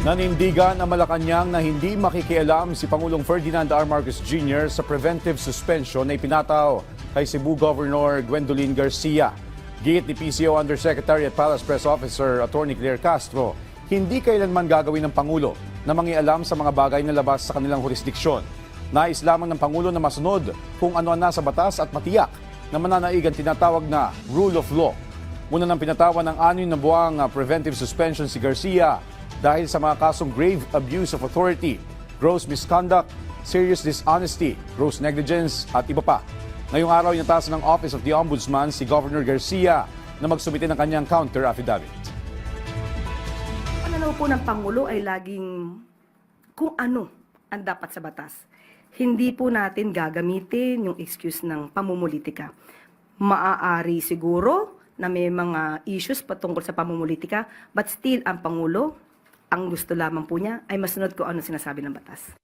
Nanindigan ang Malacanang na hindi makikialam si Pangulong Ferdinand R. Marcos Jr. sa preventive suspension na ipinataw kay Cebu Governor Gwendolyn Garcia. Git ni PCO Undersecretary at Palace Press Officer Atty. Claire Castro, hindi kailanman gagawin ng Pangulo na mangialam sa mga bagay na labas sa kanilang jurisdiksyon. Nais lamang ng Pangulo na masunod kung ano ang nasa batas at matiyak na mananaig ang tinatawag na rule of law. Una nang pinatawan ng 6 na buwang preventive suspension si Garcia dahil sa mga kasong grave abuse of authority, gross misconduct, serious dishonesty, gross negligence at iba pa. Ngayong araw, inatasan ng Office of the Ombudsman si Governor Garcia na magsumite ng kanyang counter affidavit. Pananaw po ng Pangulo ay laging kung ano ang dapat sa batas. Hindi po natin gagamitin yung excuse ng pamumulitika. Maaari siguro na may mga issues patungkol sa pamumulitika, but still ang Pangulo, ang gusto lamang po niya ay masunod kung ano sinasabi ng batas.